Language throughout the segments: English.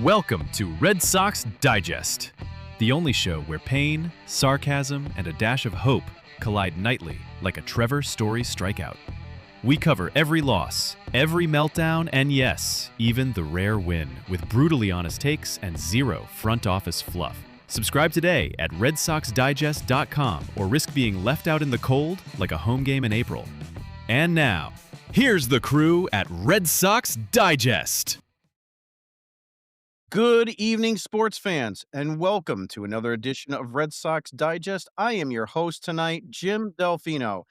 Welcome to Red Sox Digest, the only show where pain, sarcasm, and a dash of hope collide nightly like a Trevor Story strikeout. We cover every loss, every meltdown, and yes, even the rare win, with brutally honest takes and zero front office fluff. Subscribe today at RedSoxDigest.com or risk being left out in the cold like a home game in April. And now, here's the crew at Red Sox Digest. Good evening, sports fans, and welcome to another edition of Red Sox Digest. I am your host tonight, Jim Dalfino.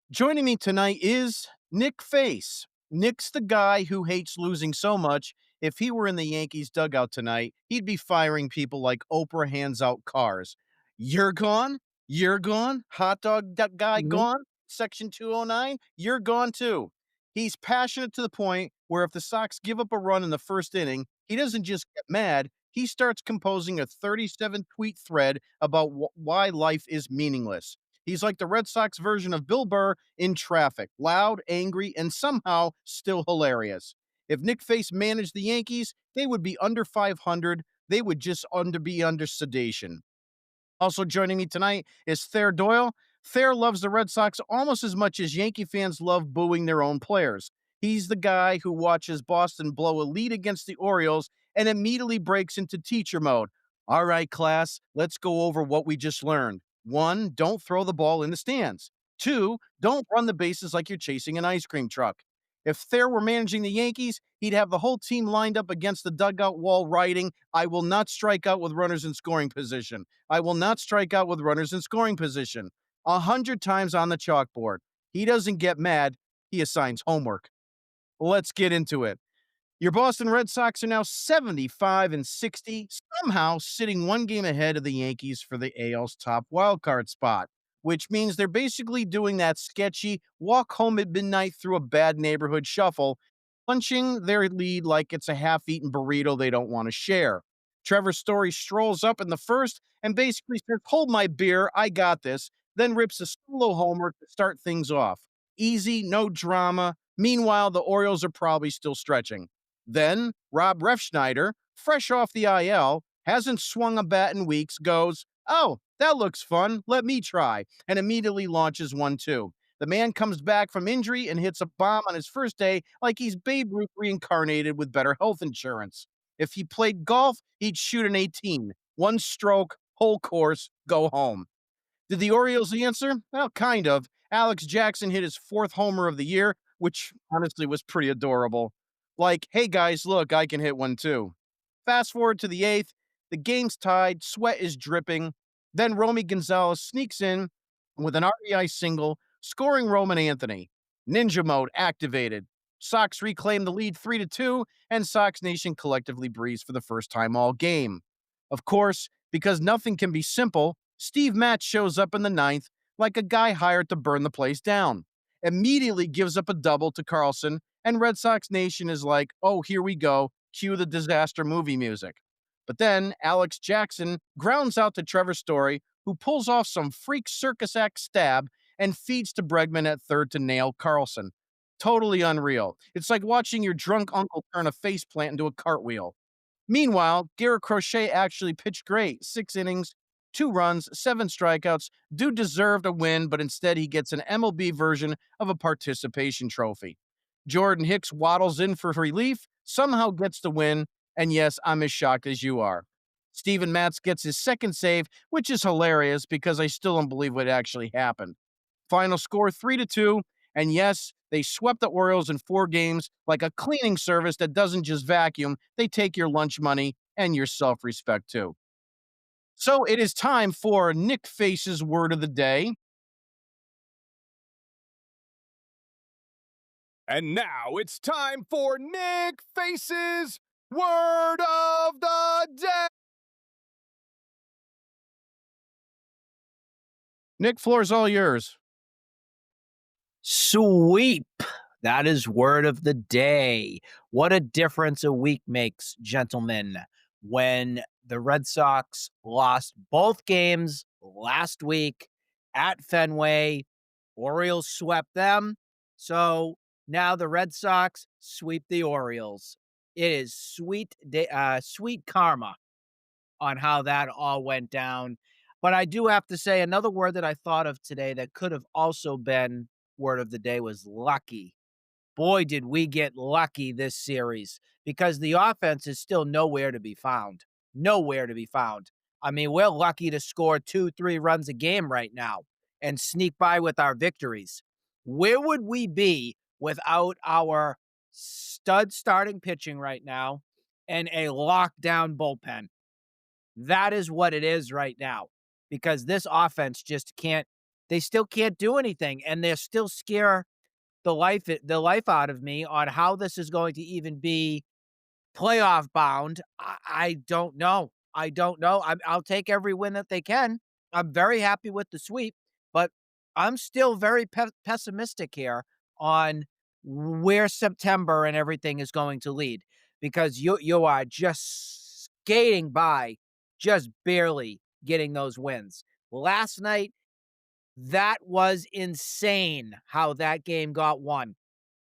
Joining me tonight is Nick Face. Nick's the guy who hates losing so much. If he were in the Yankees dugout tonight, he'd be firing people like Oprah hands out cars. You're gone? You're gone? Hot dog guy gone? Section 209? You're gone too. He's passionate to the point where if the Sox give up a run in the first inning, he doesn't just get mad, he starts composing a 37-tweet thread about why life is meaningless. He's like the Red Sox version of Bill Burr in traffic, loud, angry, and somehow still hilarious. If Nick Face managed the Yankees, they would be under 500. They would just be under sedation. Also joining me tonight is Thayer Doyle. Thayer loves the Red Sox almost as much as Yankee fans love booing their own players. He's the guy who watches Boston blow a lead against the Orioles and immediately breaks into teacher mode. All right, class, let's go over what we just learned. 1, don't throw the ball in the stands. 2, don't run the bases like you're chasing an ice cream truck. If Thayer were managing the Yankees, he'd have the whole team lined up against the dugout wall writing, "I will not strike out with runners in scoring position. I will not strike out with runners in scoring position." 100 times on the chalkboard. He doesn't get mad. He assigns homework. Let's get into it. Your Boston Red Sox are now 75-60, somehow sitting one game ahead of the Yankees for the AL's top wildcard spot, which means they're basically doing that sketchy walk home at midnight through a bad neighborhood shuffle, punching their lead like it's a half-eaten burrito they don't want to share. Trevor Story strolls up in the first and basically says, "Hold my beer, I got this," then rips a solo homer to start things off. Easy, no drama. Meanwhile, the Orioles are probably still stretching. Then, Refsnyder, fresh off the IL, hasn't swung a bat in weeks, goes, "Oh, that looks fun, let me try," and immediately launches 1-2. The man comes back from injury and hits a bomb on his first day like he's Babe Ruth reincarnated with better health insurance. If he played golf, he'd shoot an 18. One stroke, whole course, go home. Did the Orioles answer? Well, kind of. Alex Jackson hit his 4th homer of the year, which honestly was pretty adorable. Like, "Hey guys, look, I can hit one too." Fast forward to the 8th, the game's tied, sweat is dripping. Then Romy Gonzalez sneaks in with an RBI single, scoring Roman Anthony. Ninja mode activated. Sox reclaim the lead 3-2, and Sox Nation collectively breathes for the first time all game. Of course, because nothing can be simple, Steve Matz shows up in the 9th like a guy hired to burn the place down. Immediately gives up a double to Carlson, and Red Sox Nation is like, "Oh, here we go, cue the disaster movie music." But then Alex Jackson grounds out to Trevor Story, who pulls off some freak circus act stab and feeds to Bregman at third to nail Carlson. Totally unreal. It's like watching your drunk uncle turn a faceplant into a cartwheel. Meanwhile, Garrett Crochet actually pitched great. 6 innings, 2 runs, 7 strikeouts. Dude deserved a win, but instead he gets an MLB version of a participation trophy. Jordan Hicks waddles in for relief, somehow gets the win, and yes, I'm as shocked as you are. Steven Matz gets his 2nd save, which is hilarious because I still don't believe what actually happened. Final score 3-2, and yes, they swept the Orioles in 4 games like a cleaning service that doesn't just vacuum, they take your lunch money and your self-respect too. So it is time for Nick Face's word of the day. And now it's time for Nick Face's word of the day. Nick, floor's all yours. Sweep. That is word of the day. What a difference a week makes, gentlemen. When the Red Sox lost both games last week at Fenway, Orioles swept them. So now the Red Sox sweep the Orioles. It is sweet karma on how that all went down. But I do have to say another word that I thought of today that could have also been word of the day was lucky. Boy, did we get lucky this series because the offense is still nowhere to be found. Nowhere to be found. I mean, we're lucky to score 2, 3 runs a game right now and sneak by with our victories. Where would we be without our stud starting pitching right now and a lockdown bullpen? That is what it is right now because this offense just can't, they still can't do anything and they're still scare the life out of me on how this is going to even be playoff bound. I don't know. I don't know. I'll take every win that they can. I'm very happy with the sweep, but I'm still very pessimistic here on where September and everything is going to lead because you are just skating by, just barely getting those wins. Last night, that was insane how that game got won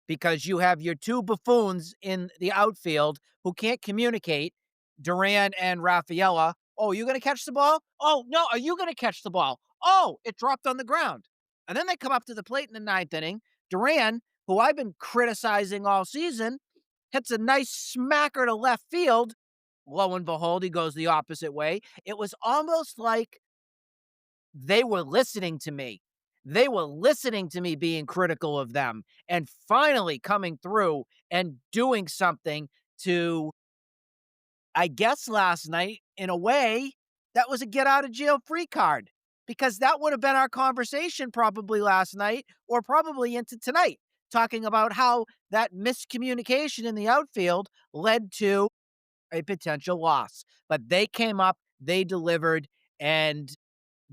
because you have your two buffoons in the outfield who can't communicate, Duran and Rafaela. Oh, you going to catch the ball? Oh, no. Are you going to catch the ball? Oh, it dropped on the ground. And then they come up to the plate in the ninth inning. Duran, who I've been criticizing all season, hits a nice smacker to left field. Lo and behold, he goes the opposite way. It was almost like they were listening to me. They were listening to me being critical of them and finally coming through and doing something to, I guess, last night, in a way, that was a get out of jail free card because that would have been our conversation probably last night or probably into tonight, talking about how that miscommunication in the outfield led to a potential loss. But they came up, they delivered, and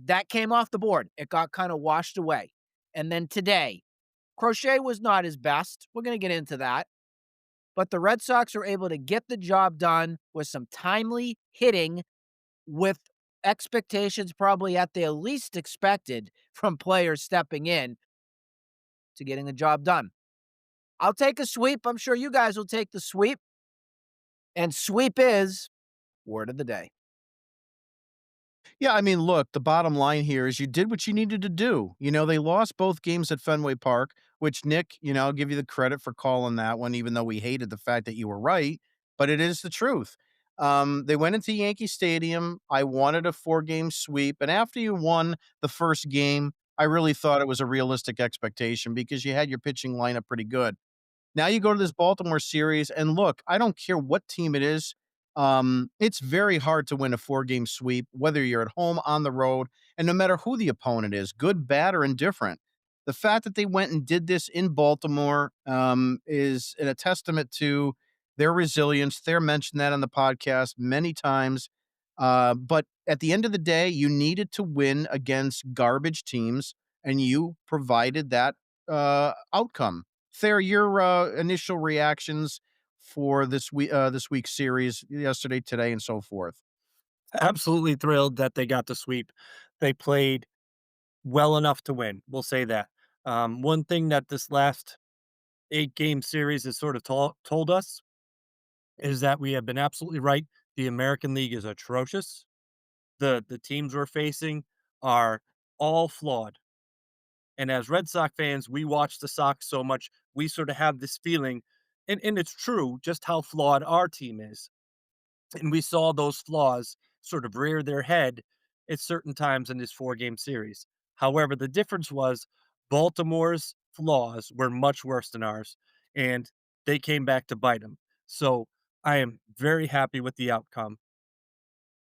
that came off the board. It got kind of washed away. And then today, Crochet was not his best. We're going to get into that. But the Red Sox were able to get the job done with some timely hitting with expectations probably at their least expected from players stepping in to getting the job done. I'll take a sweep. I'm sure you guys will take the sweep. And sweep is word of the day. Yeah, I mean, look, the bottom line here is you did what you needed to do. They lost both games at Fenway Park, which Nick, I'll give you the credit for calling that one, even though we hated the fact that you were right, but it is the truth. They went into Yankee Stadium. I wanted a 4-game sweep. And after you won the first game, I really thought it was a realistic expectation because you had your pitching lineup pretty good. Now you go to this Baltimore series, and look, I don't care what team it is. It's very hard to win a 4-game sweep, whether you're at home, on the road, and no matter who the opponent is, good, bad, or indifferent. The fact that they went and did this in Baltimore is a testament to their resilience. Thayer mentioned that on the podcast many times. But at the end of the day, you needed to win against garbage teams, and you provided that outcome. Thayer, your initial reactions for this week's series, yesterday, today, and so forth. Absolutely thrilled that they got the sweep. They played well enough to win. We'll say that. One thing that this last 8-game series has sort of told us is that we have been absolutely right. The American League is atrocious. The teams we're facing are all flawed. And as Red Sox fans, we watch the Sox so much, we sort of have this feeling, and it's true, just how flawed our team is. And we saw those flaws sort of rear their head at certain times in this 4-game series. However, the difference was Baltimore's flaws were much worse than ours, and they came back to bite them. So I am very happy with the outcome.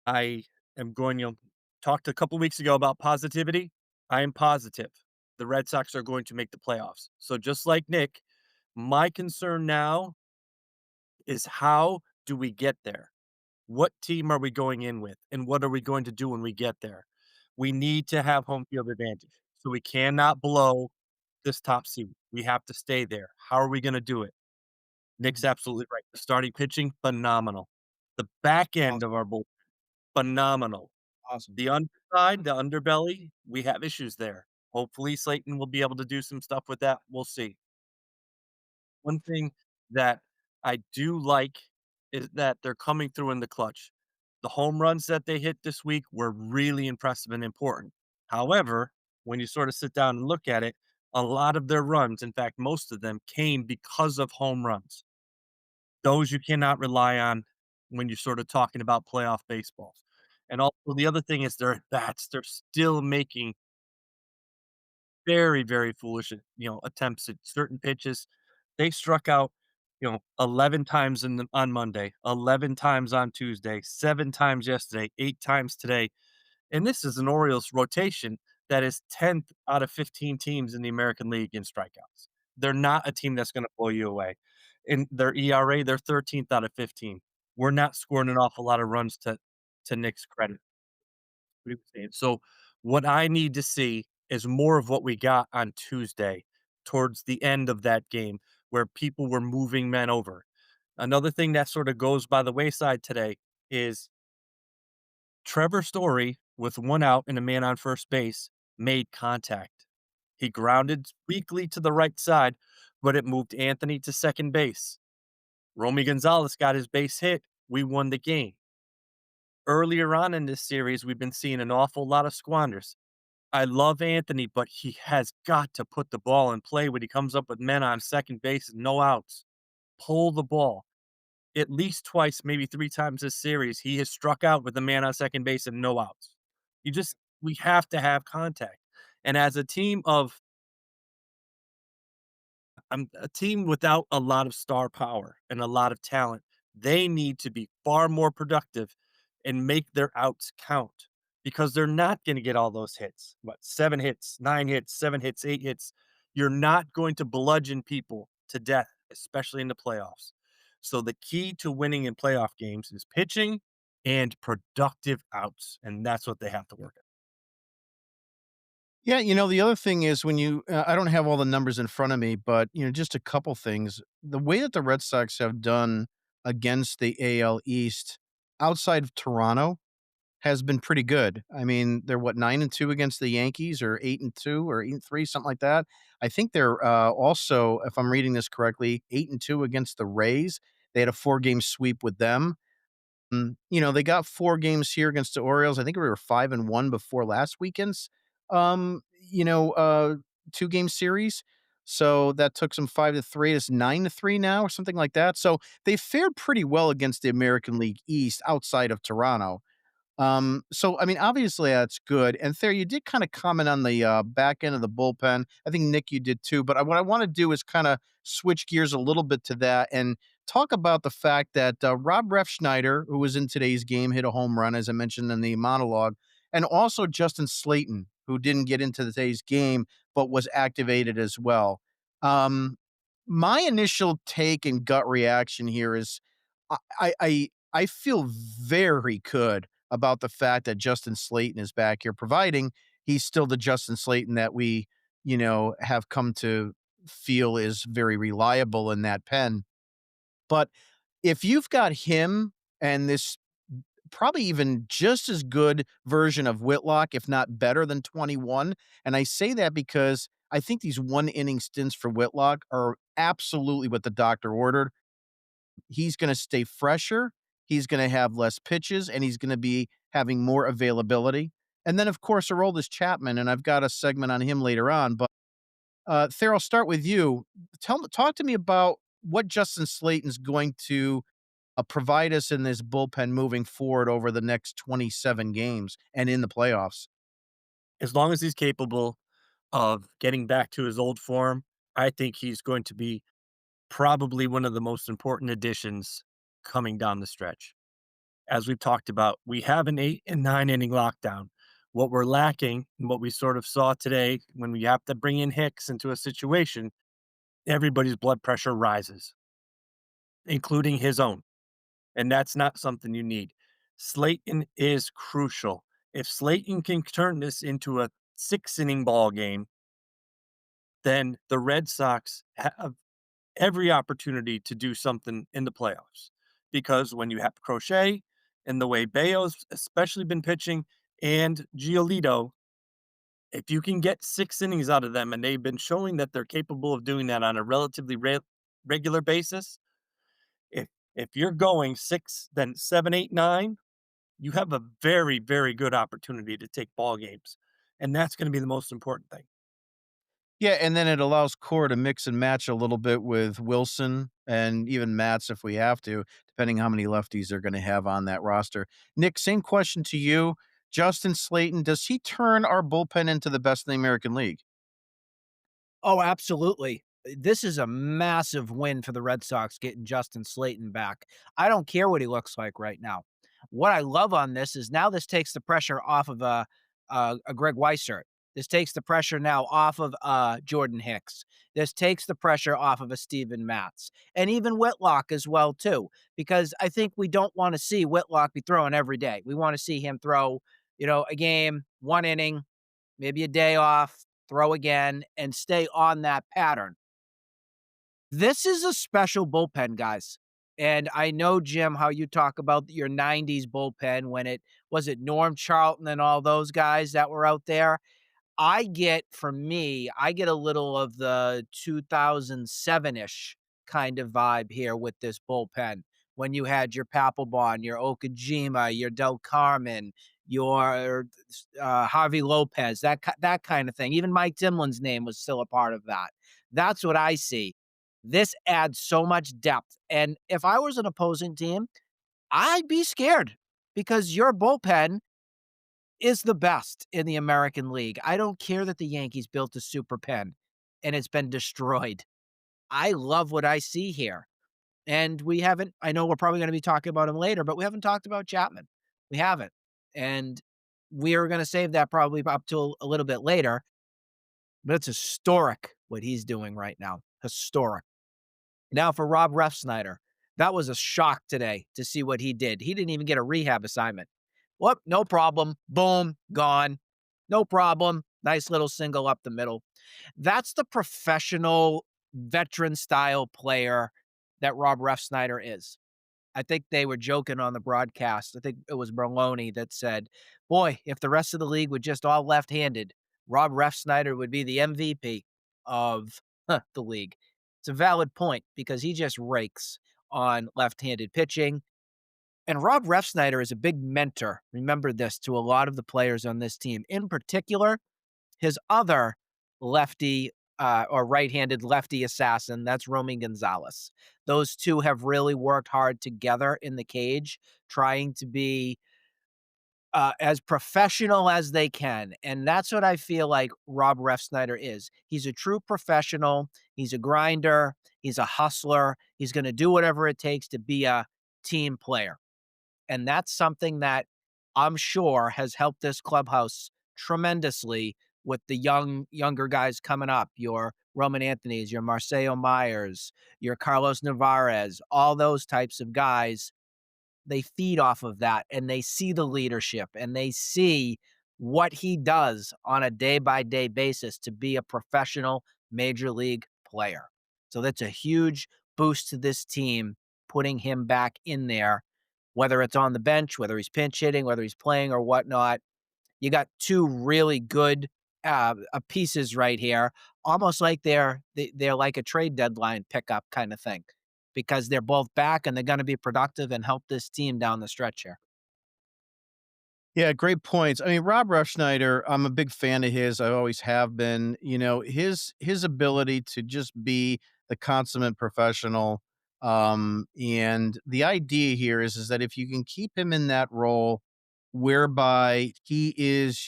I am going to talked a couple weeks ago about positivity. I am positive the Red Sox are going to make the playoffs. So just like Nick, my concern now is how do we get there? What team are we going in with? And what are we going to do when we get there? We need to have home field advantage. So we cannot blow this top seed. We have to stay there. How are we going to do it? Nick's absolutely right. The starting pitching, phenomenal. The back end Awesome. of our bull, phenomenal. Awesome. The underside, the underbelly, we have issues there. Hopefully, Slaten will be able to do some stuff with that. We'll see. One thing that I do like is that they're coming through in the clutch. The home runs that they hit this week were really impressive and important. However, when you sort of sit down and look at it, a lot of their runs, in fact, most of them came because of home runs. Those you cannot rely on when you're sort of talking about playoff baseball. And also the other thing is their at bats. They're still making very, very foolish, attempts at certain pitches. They struck out, 11 times on Monday, 11 times on Tuesday, 7 times yesterday, 8 times today. And this is an Orioles rotation that is 10th out of 15 teams in the American League in strikeouts. They're not a team that's going to blow you away. In their ERA, they're 13th out of 15. We're not scoring an awful lot of runs to Nick's credit. What he was saying. So what I need to see is more of what we got on Tuesday towards the end of that game where people were moving men over. Another thing that sort of goes by the wayside today is Trevor Story, with one out and a man on first base, made contact. He grounded weakly to the right side, but it moved Anthony to second base. Romy Gonzalez got his base hit. We won the game. Earlier on in this series, we've been seeing an awful lot of squanders. I love Anthony, but he has got to put the ball in play when he comes up with men on second base and no outs. Pull the ball. At least twice, maybe 3 times this series, he has struck out with a man on second base and no outs. We have to have contact. And as a team without a lot of star power and a lot of talent, they need to be far more productive and make their outs count because they're not going to get all those hits. What, 7 hits, 9 hits, 7 hits, 8 hits? You're not going to bludgeon people to death, especially in the playoffs. So the key to winning in playoff games is pitching and productive outs, and that's what they have to work at. Yeah, the other thing is when I don't have all the numbers in front of me, but, just a couple things. The way that the Red Sox have done against the AL East outside of Toronto has been pretty good. I mean, they're what, 9-2 against the Yankees or 8-2 or 8-3, something like that. I think they're also, if I'm reading this correctly, 8-2 against the Rays. They had a 4-game sweep with them. They got 4 games here against the Orioles. I think we were 5-1 before last weekend's, um, you know, uh, 2-game series. So that took some 5-3. It's 9-3 now or something like that. So they fared pretty well against the American League East outside of Toronto. So I mean, obviously that's good. And Thayer, you did kind of comment on the back end of the bullpen. I think Nick, you did too. But what I want to do is kind of switch gears a little bit to that and talk about the fact that Rob Refsnyder, who was in today's game, hit a home run, as I mentioned in the monologue, and also Justin Slaten, who didn't get into today's game but was activated as well. Um, my initial take and gut reaction here is I feel very good about the fact that Justin Slaten is back here, providing he's still the Justin Slaten that we, have come to feel is very reliable in that pen. But if you've got him and this probably even just as good version of Whitlock, if not better than 21, and I say that because I think these one inning stints for Whitlock are absolutely what the doctor ordered. He's gonna stay fresher, he's gonna have less pitches, and he's gonna be having more availability. And then, of course, Aroldis Chapman, and I've got a segment on him later on, but, Thayer, I'll start with you. Talk to me about what Justin Slaton's going to, provide us in this bullpen moving forward over the next 27 games and in the playoffs. As long as he's capable of getting back to his old form, I think he's going to be probably one of the most important additions coming down the stretch. As we've talked about, we have an 8 and 9 inning lockdown. What we're lacking, and what we sort of saw today when we have to bring in Hicks into a situation, everybody's blood pressure rises, including his own. And that's not something you need. Slayton is crucial. If Slayton can turn this into a 6 inning ball game, then the Red Sox have every opportunity to do something in the playoffs. Because when you have Crochet and the way Bayo's especially been pitching and Giolito, if you can get 6 innings out of them, and they've been showing that they're capable of doing that on a relatively regular basis, If you're going 6, then 7, 8, 9, you have a very, very good opportunity to take ball games, and that's gonna be the most important thing. Yeah, and then it allows Core to mix and match a little bit with Wilson and even Matz if we have to, depending how many lefties they're gonna have on that roster. Nick, same question to you. Justin Slaten, does he turn our bullpen into the best in the American League? Oh, absolutely. This is a massive win for the Red Sox getting Justin Slaten back. I don't care what he looks like right now. What I love on this is now this takes the pressure off of a Greg Weissert. This takes the pressure now off of Jordan Hicks. This takes the pressure off of a Steven Matz and even Whitlock as well too, because I think we don't want to see Whitlock be throwing every day. We want to see him throw, a game, one inning, maybe a day off, throw again, and stay on that pattern. This is a special bullpen, guys. And I know, Jim, how you talk about your 90s bullpen when it was it Norm Charlton and all those guys that were out there. For me, I get a little of the 2007-ish kind of vibe here with this bullpen. When you had your Papelbon, your Okajima, your Del Carmen, your Harvey Lopez, that kind of thing. Even Mike Dimlin's name was still a part of that. That's what I see. This adds so much depth. And if I was an opposing team, I'd be scared because your bullpen is the best in the American League. I don't care that the Yankees built a super pen and it's been destroyed. I love what I see here. And we haven't, I know we're probably going to be talking about him later, but we haven't talked about Chapman. We haven't. And we are going to save that probably up to a little bit later. But it's historic what he's doing right now. Historic. Now for Rob Refsnyder, that was a shock today to see what he did. He didn't even get a rehab assignment. Whoop, no problem. Boom, gone. No problem. Nice little single up the middle. That's the professional veteran style player that Rob Refsnyder is. I think they were joking on the broadcast. I think it was Maloney that said, boy, if the rest of the league were just all left-handed, Rob Refsnyder would be the MVP of the league. It's a valid point because he just rakes on left-handed pitching. And Rob Refsnyder is a big mentor, remember this, to a lot of the players on this team. In particular, his other lefty or right-handed lefty assassin, that's Romy Gonzalez. Those two have really worked hard together in the cage, trying to be as professional as they can. And that's what I feel like Rob Refsnyder is. He's a true professional. He's a grinder. He's a hustler. He's going to do whatever it takes to be a team player. And that's something that I'm sure has helped this clubhouse tremendously with the younger guys coming up, your Roman Anthony's, your Marcelo Myers, your Carlos Navarez, all those types of guys. They feed off of that and they see the leadership and they see what he does on a day-by-day basis to be a professional major league player. So that's a huge boost to this team, putting him back in there, whether it's on the bench, whether he's pinch hitting, whether he's playing or whatnot. You got two really good pieces right here, almost like they're like a trade deadline pickup kind of thing, because they're both back and they're going to be productive and help this team down the stretch here. Yeah, great points. I mean, Rob Refsnyder, I'm a big fan of his. I always have been. His ability to just be the consummate professional. And the idea here is that if you can keep him in that role, whereby he is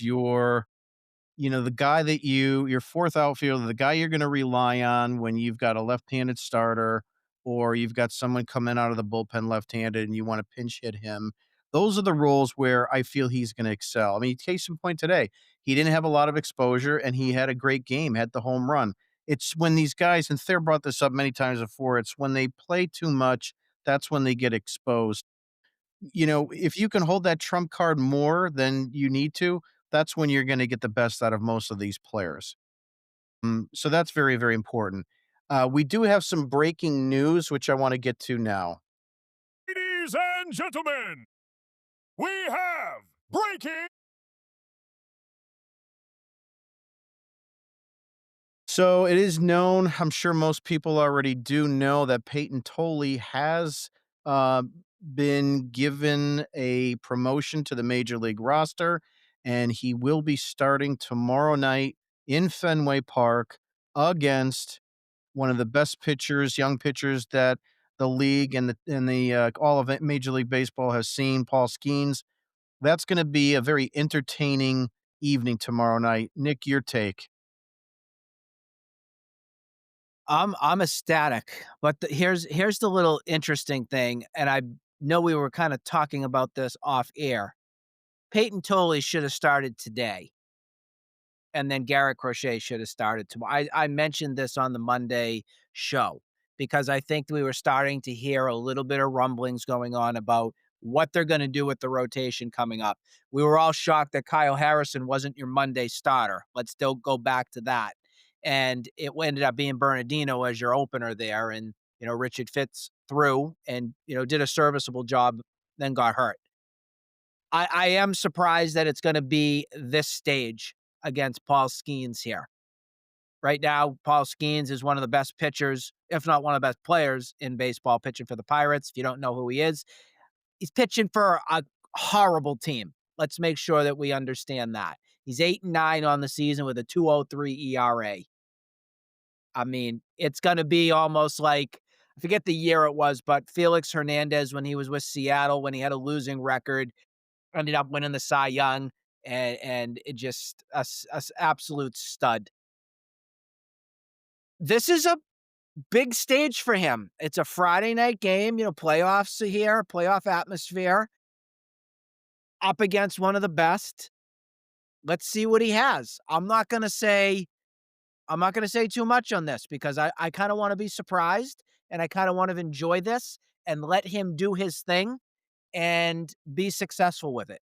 the guy that your fourth outfielder, the guy you're going to rely on when you've got a left-handed starter or you've got someone coming out of the bullpen left-handed and you want to pinch hit him. Those are the roles where I feel he's going to excel. I mean, case in point today, he didn't have a lot of exposure and he had a great game, had the home run. It's when these guys, and Thayer brought this up many times before, it's when they play too much, that's when they get exposed. If you can hold that trump card more than you need to, that's when you're gonna get the best out of most of these players. So that's very, very important. We do have some breaking news, which I wanna get to now. Ladies and gentlemen, we have breaking. So it is known, I'm sure most people already do know that Payton Tolle has uh, been given a promotion to the major league roster, and he will be starting tomorrow night in Fenway Park against one of the best pitchers, young pitchers that the league and the all of it, Major League Baseball has seen, Paul Skeens. That's going to be a very entertaining evening tomorrow night. Nick, your take? I'm ecstatic, but here's the little interesting thing, and I know we were kind of talking about this off air. Peyton Tolle should have started today, and then Garrett Crochet should have started tomorrow. I mentioned this on the Monday show because I think we were starting to hear a little bit of rumblings going on about what they're going to do with the rotation coming up. We were all shocked that Kyle Harrison wasn't your Monday starter. Let's still go back to that. And it ended up being Bernardino as your opener there. And, Richard Fitz threw and, did a serviceable job, then got hurt. I am surprised that it's going to be this stage against Paul Skeens here. Right now, Paul Skeens is one of the best pitchers, if not one of the best players in baseball, pitching for the Pirates. If you don't know who he is, he's pitching for a horrible team. Let's make sure that we understand that. He's 8-9 on the season with a 2.03 ERA. I mean, it's going to be almost like, I forget the year it was, but Felix Hernandez, when he was with Seattle, when he had a losing record, ended up winning the Cy Young, and it just a absolute stud. This is a big stage for him. It's a Friday night game, playoffs are here, playoff atmosphere, up against one of the best. Let's see what he has. I'm not going to say too much on this because I kind of want to be surprised and I kind of want to enjoy this and let him do his thing and be successful with it.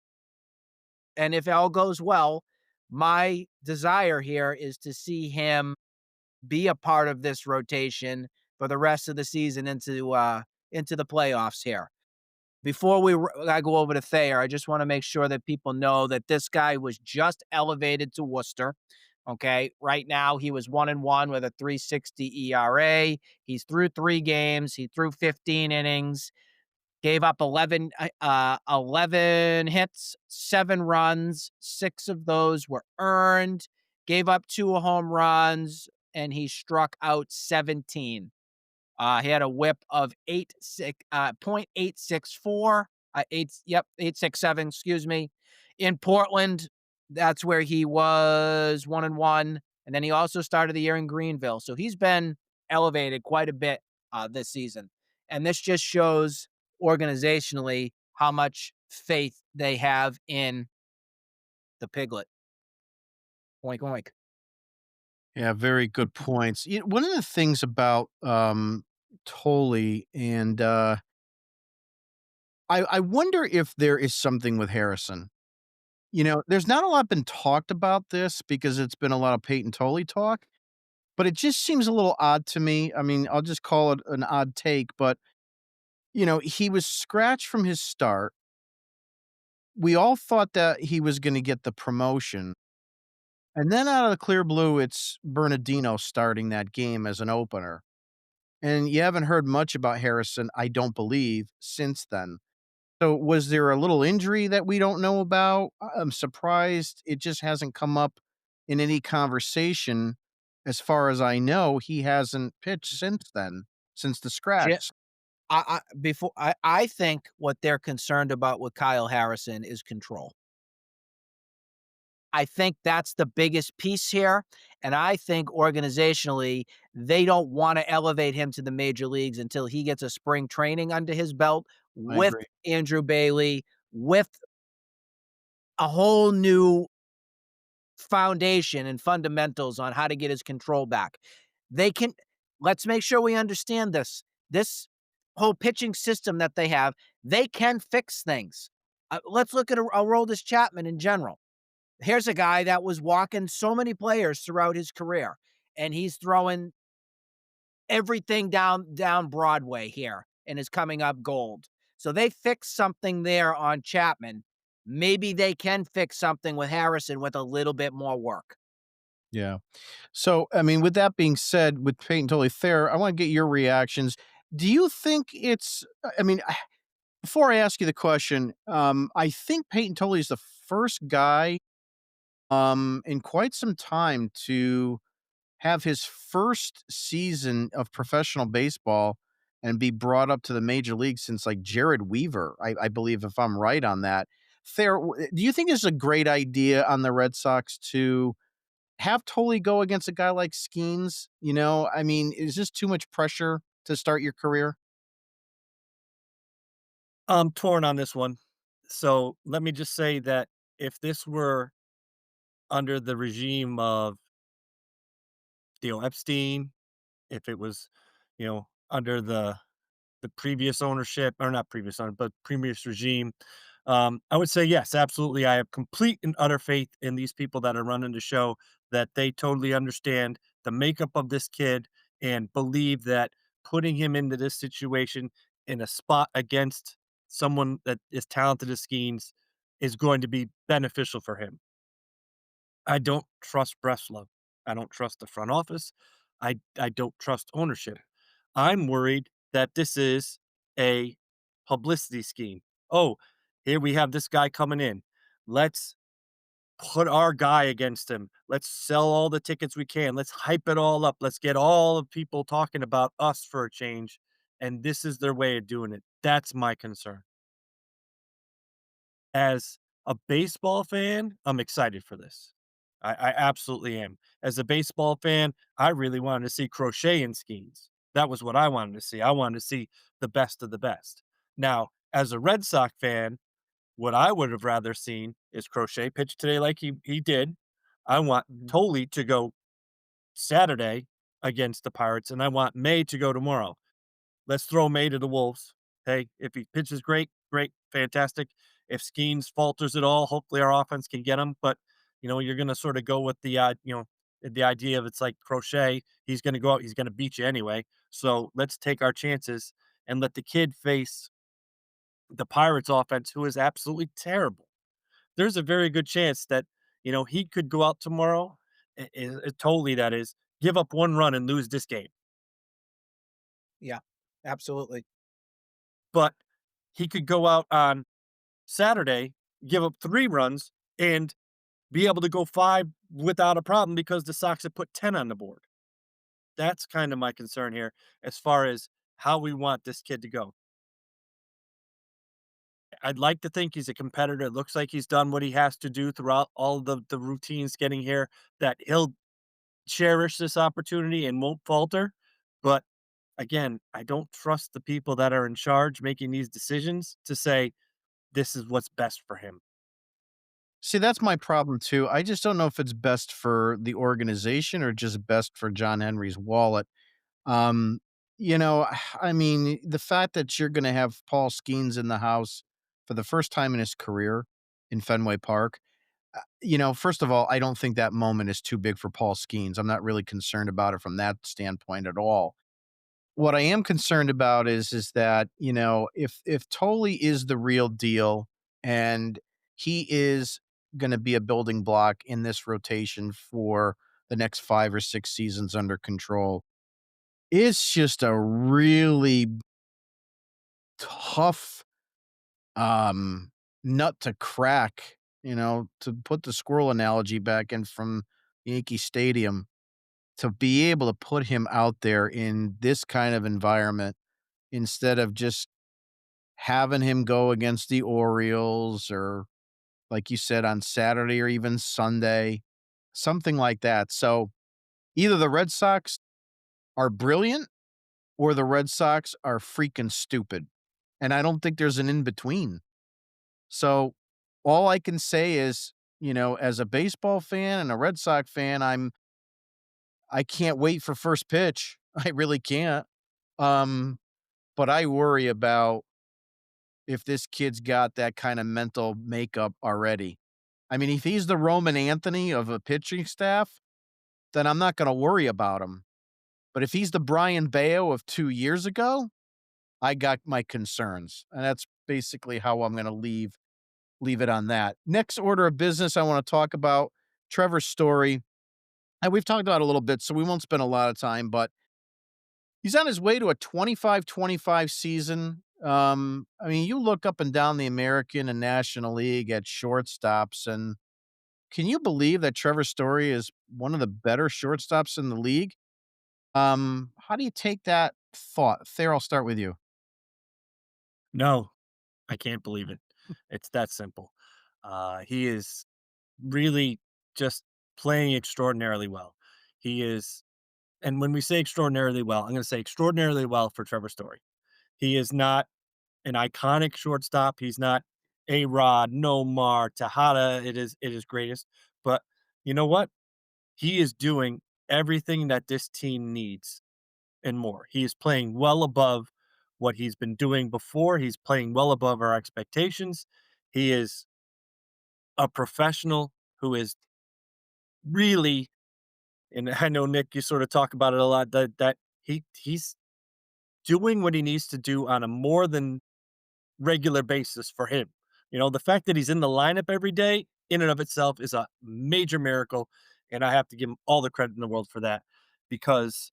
And if all goes well, my desire here is to see him be a part of this rotation for the rest of the season into the playoffs here. Before I go over to Thayer, I just want to make sure that people know that this guy was just elevated to Worcester. Okay. Right now, he was 1-1 with a 3.60 ERA. He's through 3 games. He threw 15 innings. Gave up 11 hits, 7 runs, 6 of those were earned, gave up 2 home runs, and he struck out 17. He had a whip of 0.864, 867, excuse me. In Portland, that's where he was 1-1, and then he also started the year in Greenville. So he's been elevated quite a bit this season. And this just shows organizationally how much faith they have in the Piglet. Oink, oink. Yeah, very good points. One of the things about Tolle and I wonder if there is something with Harrison. There's not a lot been talked about this because it's been a lot of Peyton Tolle talk, but it just seems a little odd to me. I mean, I'll just call it an odd take, but he was scratched from his start. We all thought that he was going to get the promotion. And then out of the clear blue, it's Bernardino starting that game as an opener. And you haven't heard much about Harrison, I don't believe, since then. So was there a little injury that we don't know about? I'm surprised it just hasn't come up in any conversation. As far as I know, he hasn't pitched since then, since the scratch. I think what they're concerned about with Kyle Harrison is control. I think that's the biggest piece here. And I think organizationally, they don't want to elevate him to the major leagues until he gets a spring training under his belt I with agree. Andrew Bailey, with a whole new foundation and fundamentals on how to get his control back. Let's make sure we understand this. This whole pitching system that they have, they can fix things. Let's look at Aroldis Chapman in general. Here's a guy that was walking so many players throughout his career, and he's throwing everything down Broadway here and is coming up gold. So they fixed something there on Chapman. Maybe they can fix something with Harrison with a little bit more work. Yeah. So, I mean, with that being said, with Peyton Tolle Thayer, I want to get your reactions. Do you think before I ask you the question, I think Peyton Tolle is the first guy in quite some time to have his first season of professional baseball and be brought up to the major leagues since like Jared Weaver, I believe, if I'm right on that. Thayer, do you think this is a great idea on the Red Sox to have Tolle go against a guy like Skeens? Is this too much pressure to start your career? I'm torn on this one. So let me just say that if this were under the regime of Epstein, if it was, under the previous ownership, or not previous owner, but previous regime, I would say yes, absolutely. I have complete and utter faith in these people that are running the show, that they totally understand the makeup of this kid and believe that putting him into this situation in a spot against someone that is talented as Skeens is going to be beneficial for him. I don't trust Breslow. I don't trust the front office. I don't trust ownership. I'm worried that this is a publicity scheme. Oh, here we have this guy coming in. Let's put our guy against him. Let's sell all the tickets we can. Let's hype it all up. Let's get all of people talking about us for a change. And this is their way of doing it. That's my concern. As a baseball fan, I'm excited for this. I absolutely am. As a baseball fan, I really wanted to see Crochet and Skeens. That was what I wanted to see. I wanted to see the best of the best. Now, as a Red Sox fan, what I would have rather seen is Crochet pitch today like he did. I want Mhm. Tolle to go Saturday against the Pirates, and I want May to go tomorrow. Let's throw May to the wolves. Hey, if he pitches great, great, fantastic. If Skeens falters at all, hopefully our offense can get him. But you're going to sort of go with the idea of it's like Crochet. He's going to go out. He's going to beat you anyway. So let's take our chances and let the kid face the Pirates offense, who is absolutely terrible. There's a very good chance that he could go out tomorrow, totally that is, give up one run and lose this game. Yeah, absolutely. But he could go out on Saturday, give up 3 runs, and be able to go 5 without a problem because the Sox have put 10 on the board. That's kind of my concern here as far as how we want this kid to go. I'd like to think he's a competitor. It looks like he's done what he has to do throughout all the routines getting here, that he'll cherish this opportunity and won't falter. But again, I don't trust the people that are in charge making these decisions to say this is what's best for him. See, that's my problem too. I just don't know if it's best for the organization or just best for John Henry's wallet. Um, you know, the fact that you're going to have Paul Skeens in the house for the first time in his career in Fenway Park, first of all, I don't think that moment is too big for Paul Skeens. I'm not really concerned about it from that standpoint at all. What I am concerned about is that, if Tolle is the real deal and he is gonna be a building block in this rotation for the next 5 or 6 seasons under control, it's just a really tough, um, nut to crack, to put the squirrel analogy back in from Yankee Stadium, to be able to put him out there in this kind of environment instead of just having him go against the Orioles or, like you said, on Saturday or even Sunday, something like that. So either the Red Sox are brilliant or the Red Sox are freaking stupid. And I don't think there's an in between. So all I can say is, as a baseball fan and a Red Sox fan, I can't wait for first pitch. I really can't. Um, but I worry about if this kid's got that kind of mental makeup already. If he's the Roman Anthony of a pitching staff, then I'm not gonna worry about him. But if he's the Brian Bayo of 2 years ago, I got my concerns, and that's basically how I'm gonna leave it on that. Next order of business, I wanna talk about Trevor Story, and we've talked about it a little bit, so we won't spend a lot of time, but He's on his way to a 25-25 season. I mean, you look up and down the American and National League at shortstops, and can you believe that Trevor Story is one of the better shortstops in the league? How do you take that thought? Thayer, I'll start with you. No, I can't believe it. It's that simple. He is really just playing extraordinarily well. He is, and when we say extraordinarily well, I'm going to say extraordinarily well for Trevor Story. He is not an iconic shortstop. He's not A-Rod, Nomar, Tejada. It is greatest. But you know what? He is doing everything that this team needs and more. He is playing well above what he's been doing before. He's playing well above our expectations. He is a professional who is really, and I know Nick, you sort of talk about it a lot, that he's doing what he needs to do on a more than regular basis for him. The fact that he's in the lineup every day in and of itself is a major miracle, and I have to give him all the credit in the world for that because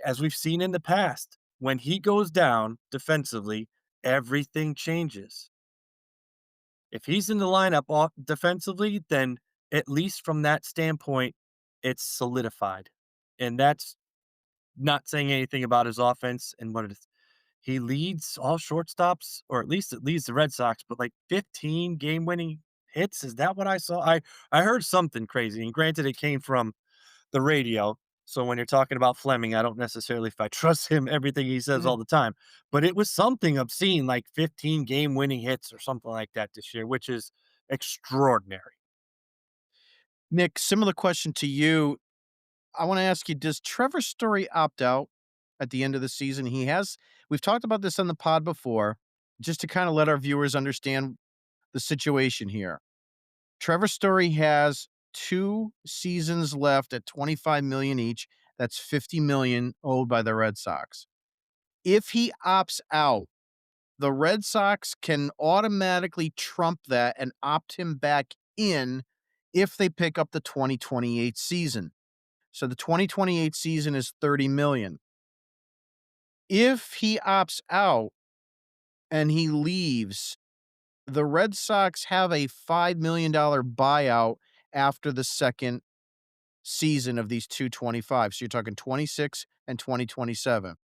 as we've seen in the past, when he goes down defensively, everything changes. If he's in the lineup defensively, then at least from that standpoint, it's solidified. And that's not saying anything about his offense and what it is. He leads all shortstops, or at least it leads the Red Sox, but like 15 game-winning hits. Is that what I saw? I heard something crazy, and granted, it came from the radio. So when you're talking about Fleming, I don't necessarily if I trust him everything he says all Mhm. the time, but it was something obscene, like 15 game-winning hits or something like that this year, which is extraordinary. Nick, similar question to you. I want to ask you, does Trevor Story opt out at the end of the season? We've talked about this on the pod before, just to kind of let our viewers understand the situation here. Trevor Story has 2 seasons left at 25 million each. That's 50 million owed by the Red Sox. If he opts out, the Red Sox can automatically trump that and opt him back in if they pick up the 2028 season. So the 2028 season is 30 million. If he opts out and he leaves, the Red Sox have a $5 million buyout after the second season of these 225. So you're talking 26 and 2027.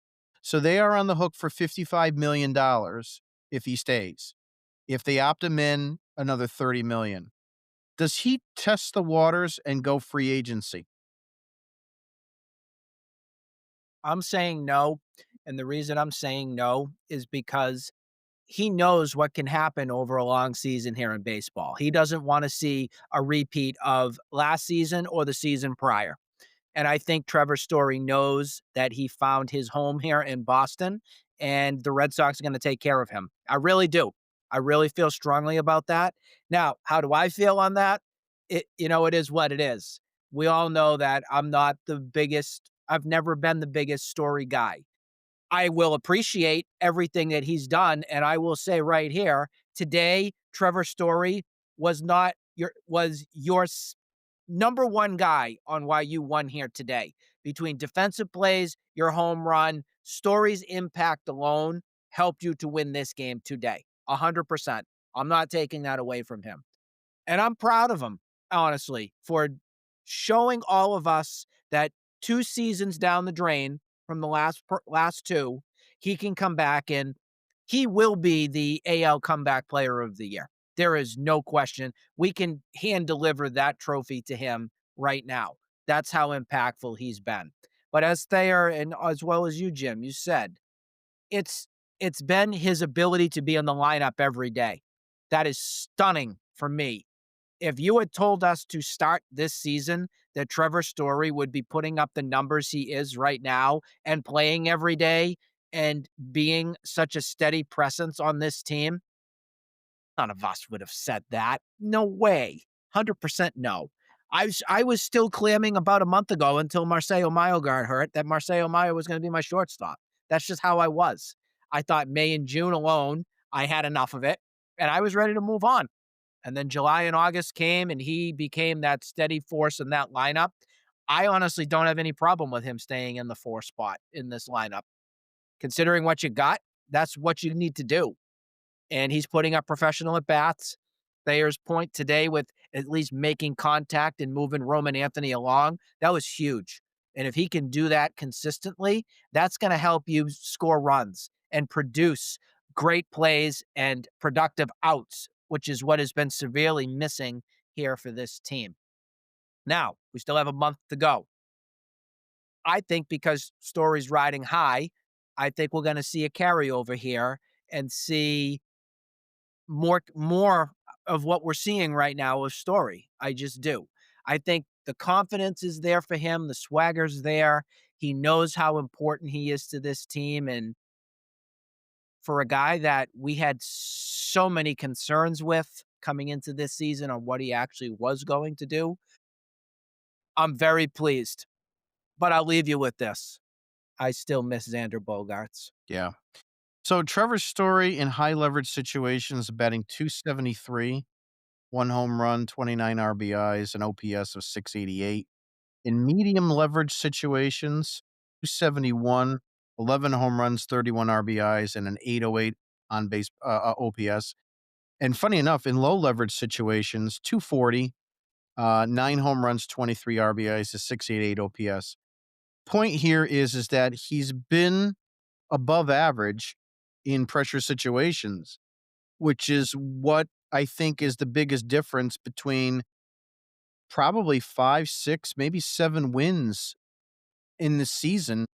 So they are on the hook for $55 million if he stays. If they opt him in, another 30 million. Does he test the waters and go free agency? I'm saying no. And the reason I'm saying no is because he knows what can happen over a long season here in baseball. He doesn't want to see a repeat of last season or the season prior. And I think Trevor Story knows that he found his home here in Boston, and the Red Sox are going to take care of him. I really do. I really feel strongly about that. Now, how do I feel on that? It is what it is. We all know that I'm not the biggest, I've never been the biggest Story guy. I will appreciate everything that he's done. And I will say right here, today, Trevor Story was your number one guy on why you won here today. Between defensive plays, your home run, Story's impact alone helped you to win this game today. 100%. I'm not taking that away from him. And I'm proud of him, honestly, for showing all of us that 2 seasons down the drain from the last 2, he can come back and he will be the AL comeback player of the year. There is no question. We can hand deliver that trophy to him right now. That's how impactful he's been. But as Thayer and as well as you, Jim, you said, it's it's been his ability to be in the lineup every day. That is stunning for me. If you had told us to start this season that Trevor Story would be putting up the numbers he is right now and playing every day and being such a steady presence on this team, none of us would have said that. No way. 100% no. I was still clamming about a month ago until Marcelo Mayo got hurt that Marcelo Mayo was going to be my shortstop. That's just how I was. I thought May and June alone, I had enough of it, and I was ready to move on. And then July and August came, and he became that steady force in that lineup. I honestly don't have any problem with him staying in the 4 spot in this lineup. Considering what you got, that's what you need to do. And he's putting up professional at bats. Thayer's point today with at least making contact and moving Roman Anthony along, that was huge. And if he can do that consistently, that's going to help you score runs and produce great plays and productive outs, which is what has been severely missing here for this team. Now, we still have a month to go. I think because Story's riding high, I think we're going to see a carryover here and see more of what we're seeing right now with Story. I just do. I think the confidence is there for him, the swagger's there. He knows how important he is to this team, and for a guy that we had so many concerns with coming into this season on what he actually was going to do, I'm very pleased. But I'll leave you with this. I still miss Xander Bogaerts. Yeah. So Trevor Story in high leverage situations batting 273, one home run, 29 RBIs, an OPS of 688. In medium leverage situations, 271, 11 home runs, 31 RBIs, and an 808 on base OPS. And funny enough, in low leverage situations, 240, 9 home runs, 23 RBIs, a 688 OPS. Point here is that he's been above average in pressure situations, which is what I think is the biggest difference between probably 5, 6, maybe 7 wins in the season,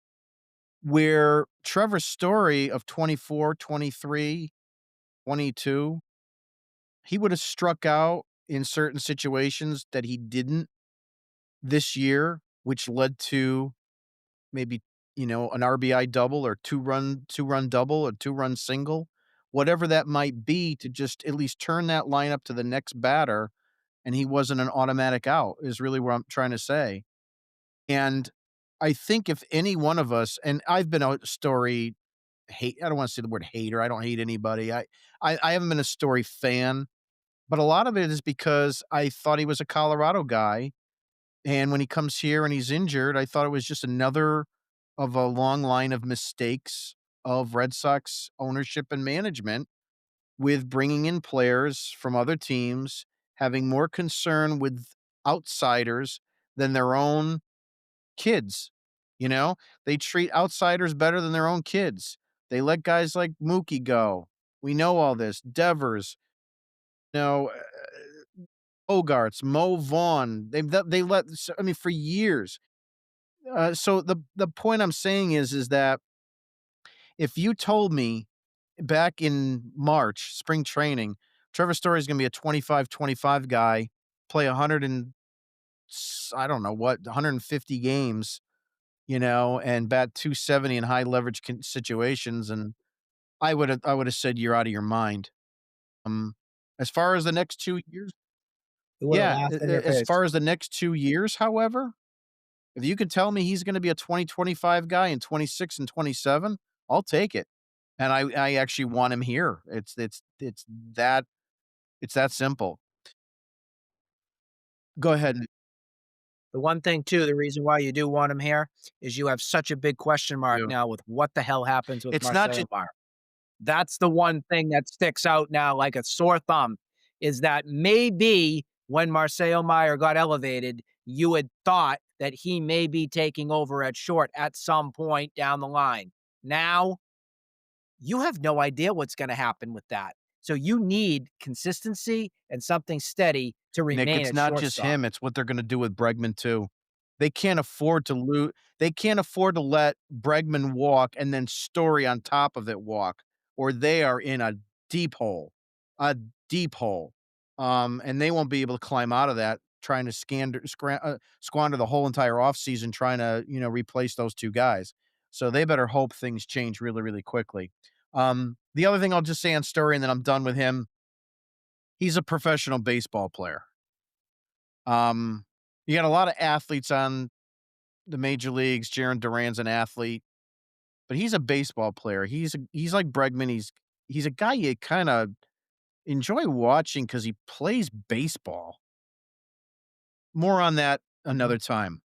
where Trevor Story of 24, 23, 22, he would have struck out in certain situations that he didn't this year, which led to maybe, an RBI double or two-run double or two-run single, whatever that might be, to just at least turn that lineup to the next batter, and he wasn't an automatic out, is really what I'm trying to say. And I think if any one of us, and I've been a Story I don't wanna say the word hater, I don't hate anybody. I haven't been a Story fan, but a lot of it is because I thought he was a Colorado guy, and when he comes here and he's injured, I thought it was just another of a long line of mistakes of Red Sox ownership and management with bringing in players from other teams, having more concern with outsiders than their own kids, you know? They treat outsiders better than their own kids. They let guys like Mookie go. We know all this. Devers, you know, Bogarts, Mo Vaughn. They let I mean, for years. So the point I'm saying is that if you told me back in March, spring training, Trevor Story is going to be a 25-25 guy, play 100 and I don't know what, 150 games, and bat 270 in high leverage situations, and I would have said you're out of your mind. Um, as far as the next 2 years, He would have yeah, laughed in your as face. far as the next 2 years, however, if you could tell me he's gonna be a 2025 guy in 26 and 27, I'll take it. And I actually want him here. It's that simple. Go ahead. The one thing too, the reason why you do want him here is you have such a big question mark Yeah. now with what the hell happens with It's not Marcelo just Meyer. That's the one thing that sticks out now like a sore thumb, is that maybe when Marcelo Meyer got elevated, you had thought that he may be taking over at short at some point down the line. Now, you have no idea what's gonna happen with that. So you need consistency and something steady to Nick, remain it's at not just shortstop. him, it's what they're gonna do with Bregman too. They can't afford to lose. They can't afford to let Bregman walk and then Story on top of it walk, or they are in deep hole, a deep hole. And they won't be able to climb out of that trying to squander the whole entire offseason trying to, replace those 2 guys. So they better hope things change really, really quickly. The other thing I'll just say on Story, and then I'm done with him, he's a professional baseball player. Um, you got a lot of athletes on the major leagues. Jaron Duran's an athlete, but he's a baseball player. He's like Bregman. He's a guy you kind of enjoy watching because he plays baseball. More on that Mhm. another time.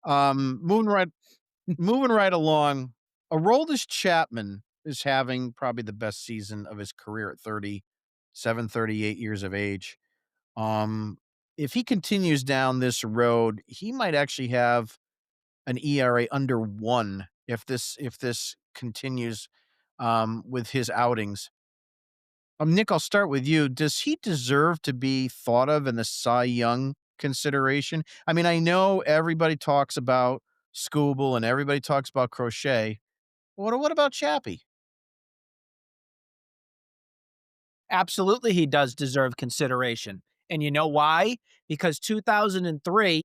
Moving right along. Aroldis Chapman is having probably the best season of his career at 37, 38 years of age. Um, if he continues down this road, he might actually have an ERA under 1 if this continues with his outings. Nick, I'll start with you. Does he deserve to be thought of in the Cy Young consideration? I mean, I know everybody talks about Scooble and everybody talks about Crochet. What about Chappie? Absolutely, he does deserve consideration. And you know why? Because 2003,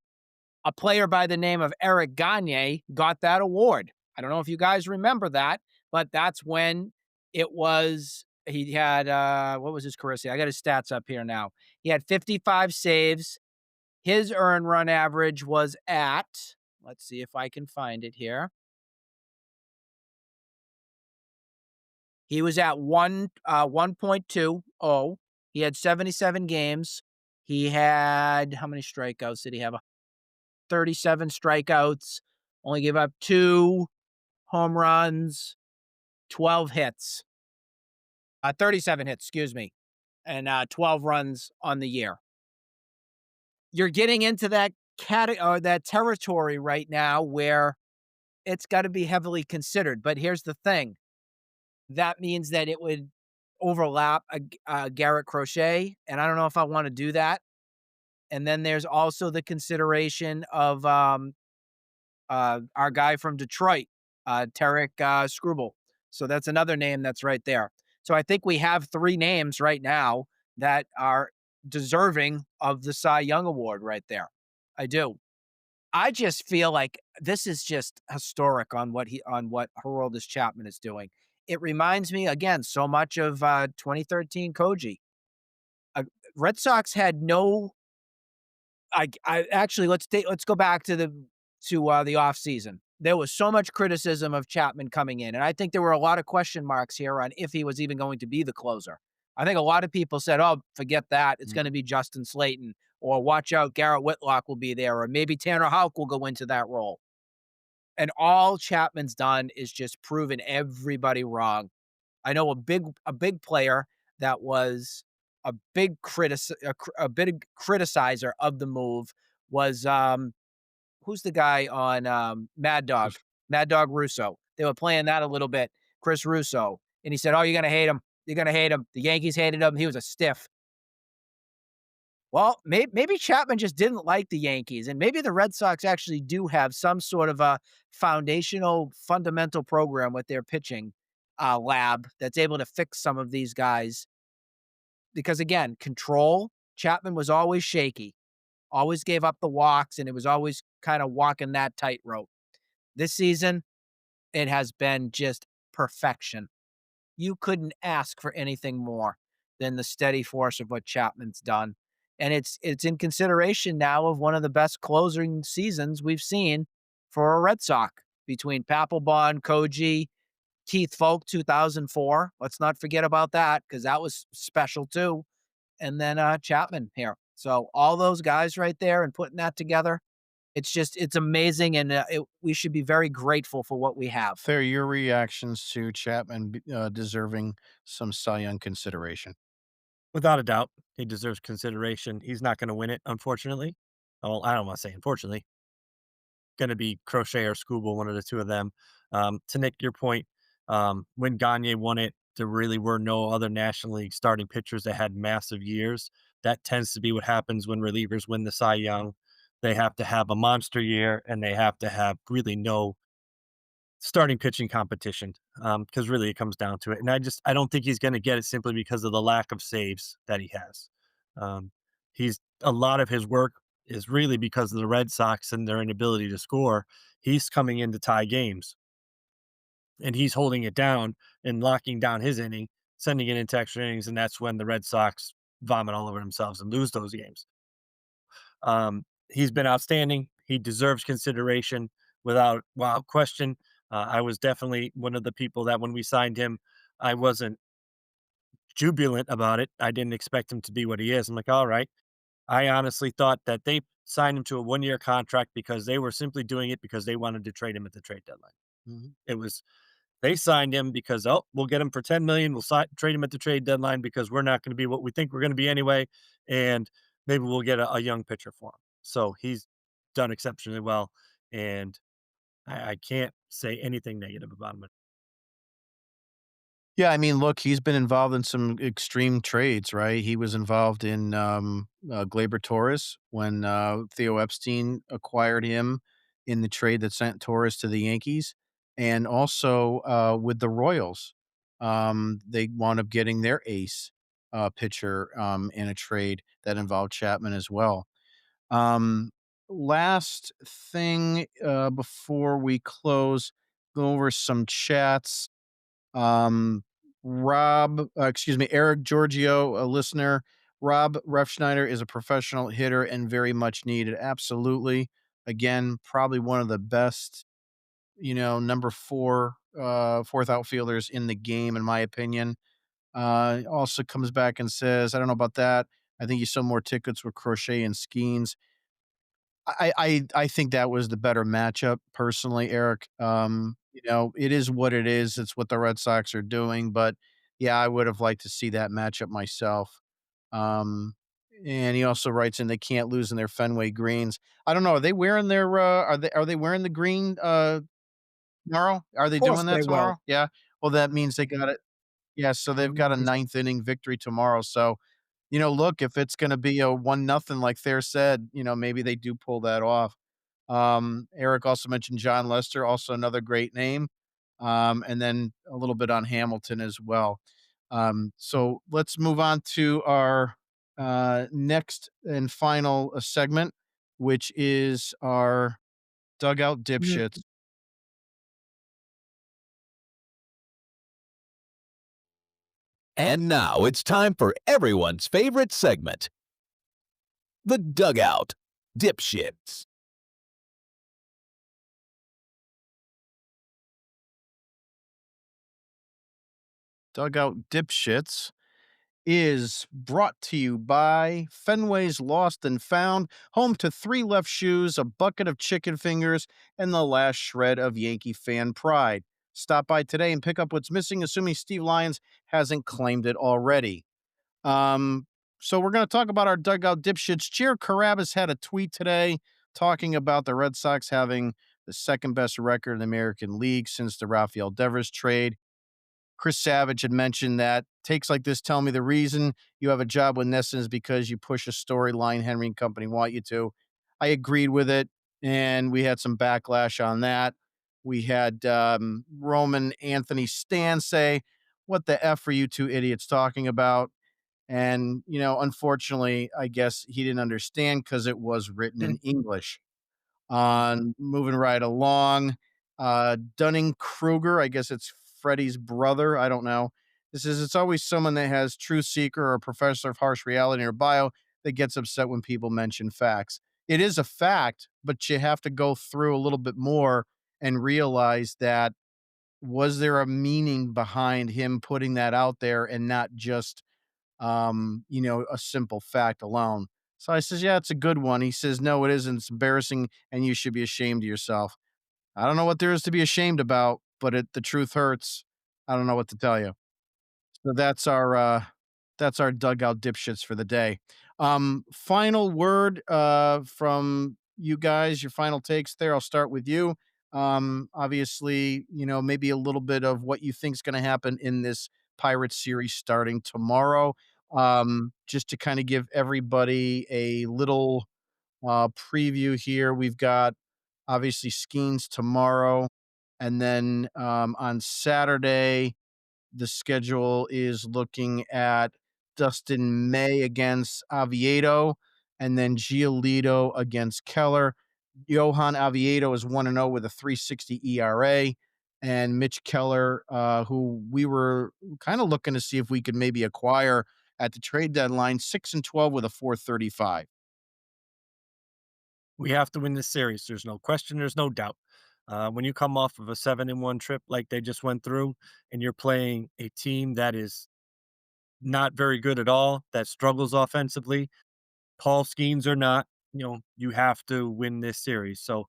a player by the name of Eric Gagne got that award. I don't know if you guys remember that, but that's when it was he had what was his career? I got his stats up here now. He had 55 saves. His earned run average was at, let's see if I can find it here. He was at 1.20. He had 77 games. He had how many strikeouts did he have? 37 strikeouts. Only gave up 2 home runs, 12 hits. 37 hits, excuse me, and 12 runs on the year. You're getting into that that territory right now where it's got to be heavily considered. But here's the thing: that means that it would overlap Garrett Crochet, and I don't know if I want to do that. And then there's also the consideration of our guy from Detroit, Tarek Skubal. So that's another name that's right there. So I think we have 3 names right now that are deserving of the Cy Young Award right there. I do. I just feel like this is just historic on what Aroldis Chapman is doing. It reminds me again so much of 2013 Koji. Uh, Red Sox had no. I actually let's go back to the off season. There was so much criticism of Chapman coming in, and I think there were a lot of question marks here on if he was even going to be the closer. I think a lot of people said, "Oh, forget that. It's going to be Justin Slaten, or watch out, Garrett Whitlock will be there, or maybe Tanner Houck will go into that role." And all Chapman's done is just proven everybody wrong. I know a big player that was a big criticizer of the move was who's the guy on Mad Dog? Mad Dog Russo. They were playing that a little bit. Chris Russo, and he said, "Oh, you're gonna hate him. You're gonna hate him." The Yankees hated him. He was a stiff. Well, maybe Chapman just didn't like the Yankees, and maybe the Red Sox actually do have some sort of a foundational, fundamental program with their pitching lab that's able to fix some of these guys. Because again, control. Chapman was always shaky, always gave up the walks, and it was always kind of walking that tightrope. This season, it has been just perfection. You couldn't ask for anything more than the steady force of what Chapman's done. And it's in consideration now of one of the best closing seasons we've seen for a Red Sox between Papelbon, Koji, Keith Folk, 2004. Let's not forget about that because that was special too. And then Chapman here. So all those guys right there and putting that together, it's amazing. And we should be very grateful for what we have. Thayer, your reactions to Chapman deserving some Cy Young consideration. Without a doubt, he deserves consideration. He's not going to win it, unfortunately. Well, I don't want to say unfortunately. Going to be Crochet or Scooble, one of the 2 of them. To Nick, your point, when Gagne won it, there really were no other National League starting pitchers that had massive years. That tends to be what happens when relievers win the Cy Young. They have to have a monster year, and they have to have really no starting pitching competition, because really it comes down to it. And I don't think he's going to get it simply because of the lack of saves that he has. Um, he's a lot of his work is really because of the Red Sox and their inability to score. He's coming in to tie games, and he's holding it down and locking down his inning, sending it into extra innings, and that's when the Red Sox vomit all over themselves and lose those games. He's been outstanding. He deserves consideration without question. I was definitely one of the people that when we signed him, I wasn't jubilant about it. I didn't expect him to be what he is. I'm like, all right. I honestly thought that they signed him to a 1-year contract because they were simply doing it because they wanted to trade him at the trade deadline. Mhm. It was they signed him because, "Oh, we'll get him for 10,000,000. We'll trade him at the trade deadline because we're not going to be what we think we're going to be anyway, and maybe we'll get a young pitcher for him." So he's done exceptionally well, and I can't say anything negative about him. Yeah, I mean, look, he's been involved in some extreme trades, right? He was involved in Glaber Torres when Theo Epstein acquired him in the trade that sent Torres to the Yankees, and also with the Royals. They wound up getting their ace pitcher in a trade that involved Chapman as well. Um, Last thing before we close, go over some chats. um, Eric Giorgio, a listener. Rob Refsnyder is a professional hitter and very much needed. Absolutely. Again, probably one of the best, number fourth outfielders in the game, in my opinion. Also comes back and says, I don't know about that. I think you sell more tickets with Crochet and Skeens. I think that was the better matchup personally, Eric. It is what it is. It's what the Red Sox are doing, but yeah, I would have liked to see that matchup myself. Um, and he also writes in they can't lose in their Fenway greens. I don't know. Are they wearing their are they wearing the green tomorrow? Are Of they course doing that they will. tomorrow? Yeah. Well, that means they got it. Yeah, so they've got a ninth inning victory tomorrow. So, look, if it's gonna be a 1-0 like Thayer said, maybe they do pull that off. Eric also mentioned John Lester, also another great name. And then a little bit on Hamilton as well. So let's move on to our next and final segment, which is our dugout dipshits. And now it's time for everyone's favorite segment, the Dugout Dipshits. Dugout dipshits is brought to you by Fenway's Lost and Found, home to 3 left shoes, a bucket of chicken fingers, and the last shred of Yankee fan pride. Stop by today and pick up what's missing, assuming Steve Lyons hasn't claimed it already. Um, so we're going to talk about our dugout dipshits. Jared Carabas had a tweet today talking about the Red Sox having the second best record in the American League since the Rafael Devers trade. Chris Savage had mentioned that takes like this tell me the reason you have a job with Nesson is because you push a storyline Henry and company want you to. I agreed with it, and we had some backlash on that. We had Roman Anthony Stan say, "What the f are you two idiots talking about?" And unfortunately, I guess he didn't understand because it was written in English. On moving right along, Dunning Kruger, I guess it's Freddie's brother. I don't know. This is it's always someone that has truth seeker or a professor of harsh reality in their bio that gets upset when people mention facts. It is a fact, but you have to go through a little bit more and realize that was there a meaning behind him putting that out there and not just a simple fact alone. So I says, yeah, it's a good one. He says, no, it isn't. It's embarrassing and you should be ashamed of yourself. I don't know what there is to be ashamed about, but the truth hurts. I don't know what to tell you. So that's our dugout dipshits for the day. Final word from you guys, your final takes there. I'll start with you. Obviously, maybe a little bit of what you think is going to happen in this Pirates series starting tomorrow. Just to kind of give everybody a little preview here. We've got obviously Skeens tomorrow, and then on Saturday the schedule is looking at Dustin May against Oviedo and then Giolito against Keller. Johan Oviedo is 1-0 with a 3.60 ERA. And Mitch Keller, who we were kind of looking to see if we could maybe acquire at the trade deadline, 6-12 with a 4.35. We have to win this series. There's no question. There's no doubt. When you come off of a 7-1 trip like they just went through, and you're playing a team that is not very good at all, that struggles offensively, Paul Skeens or not, you have to win this series. So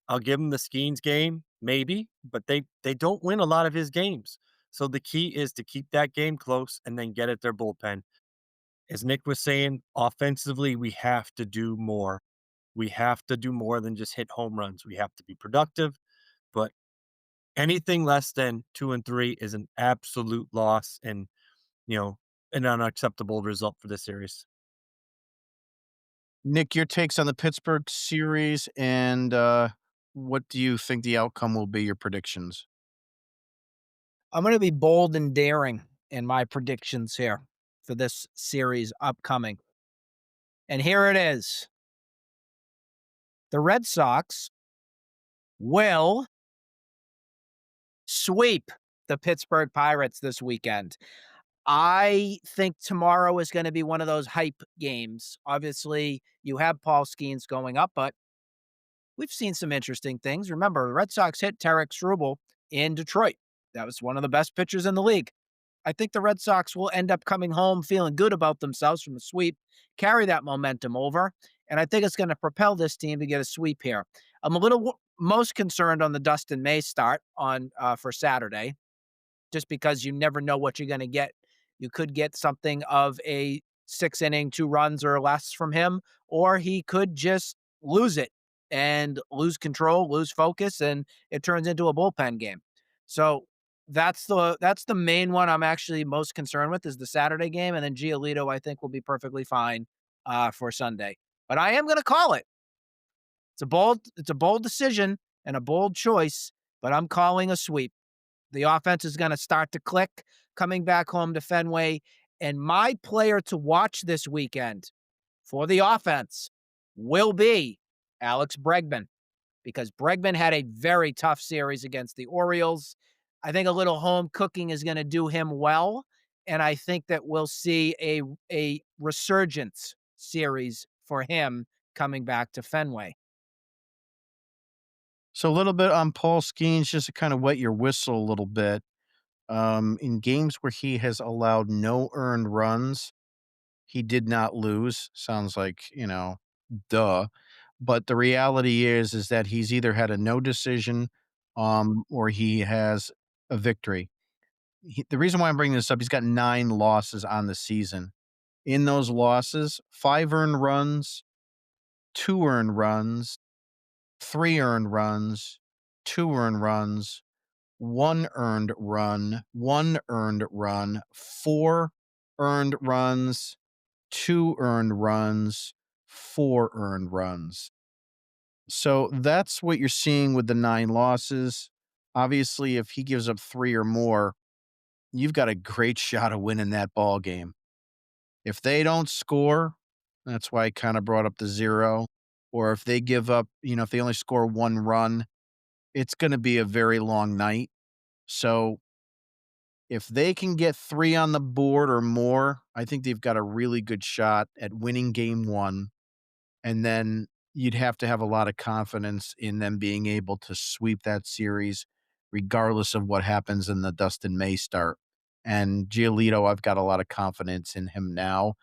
I'll give him the Skeens game, maybe, but they don't win a lot of his games. So the key is to keep that game close and then get at their bullpen. As Nick was saying, offensively, we have to do more. We have to do more than just hit home runs. We have to be productive, but anything less than 2-3 is an absolute loss and, you know, an unacceptable result for this series. Nick, your takes on the Pittsburgh series and what do you think the outcome will be, your predictions? I'm going to be bold and daring in my predictions here for this series upcoming. And here it is. The Red Sox will sweep the Pittsburgh Pirates this weekend. I think tomorrow is going to be one of those hype games. Obviously, you have Paul Skeens going up, but we've seen some interesting things. Remember, the Red Sox hit Tarek Struble in Detroit. That was one of the best pitchers in the league. I think the Red Sox will end up coming home feeling good about themselves from the sweep, carry that momentum over, and I think it's going to propel this team to get a sweep here. I'm a little most concerned on the Dustin May start on for Saturday, just because you never know what you're going to get. You could get something of a 6 inning, 2 runs or less from him, or he could just lose it and lose control, lose focus, and it turns into a bullpen game. So that's the main one I'm actually most concerned with is the Saturday game, and then Giolito I think will be perfectly fine for Sunday. But I am going to call it. It's a bold decision and a bold choice, but I'm calling a sweep. The offense is going to start to click coming back home to Fenway. And my player to watch this weekend for the offense will be Alex Bregman, because Bregman had a very tough series against the Orioles. I think a little home cooking is going to do him well. And I think that we'll see a resurgence series for him coming back to Fenway. So a little bit on Paul Skeens, just to kind of wet your whistle a little bit. In games where he has allowed no earned runs, he did not lose. Sounds like, duh. But the reality is that he's either had a no decision, or he has a victory. The reason why I'm bringing this up, he's got 9 losses on the season. In those losses, 5 earned runs, 2 earned runs, 3 earned runs, 2 earned runs, 1 earned run, 1 earned run, 4 earned runs, 2 earned runs, 4 earned runs. So that's what you're seeing with the 9 losses. Obviously, if he gives up 3 or more, you've got a great shot of winning that ball game. If they don't score, that's why I kind of brought up the 0, or if they give up, if they only score 1 run, it's going to be a very long night. So if they can get 3 on the board or more, I think they've got a really good shot at winning game 1. And then you'd have to have a lot of confidence in them being able to sweep that series regardless of what happens in the Dustin May start. And Giolito, I've got a lot of confidence in him now.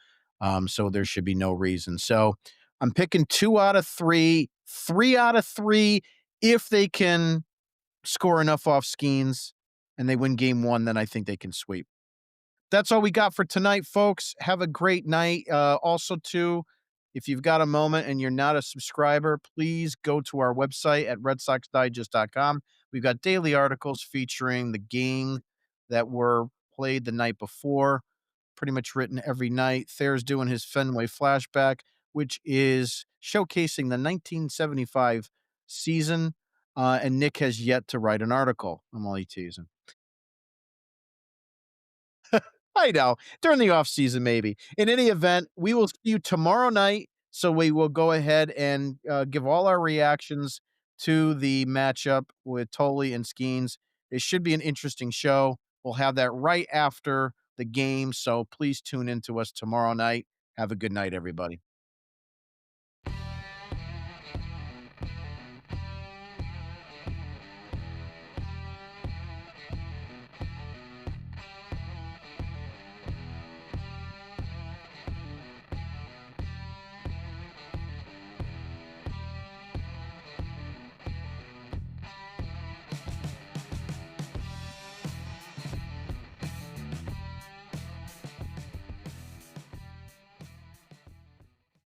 So there should be no reason. So I'm picking 2 out of 3, 3 out of 3 if they can score enough off Skeens and they win game 1, then I think they can sweep. That's all we got for tonight, folks. Have a great night. Also, too, if you've got a moment and you're not a subscriber, please go to our website at redsoxdigest.com. We've got daily articles featuring the game that were played the night before, pretty much written every night. Thayer's doing his Fenway flashback, which is showcasing the 1975 season, and Nick has yet to write an article. I'm only teasing. I know. During the off season, maybe. In any event, we will see you tomorrow night. So we will go ahead and give all our reactions to the matchup with Tolle and Skeens. It should be an interesting show. We'll have that right after the game. So please tune in to us tomorrow night. Have a good night, everybody.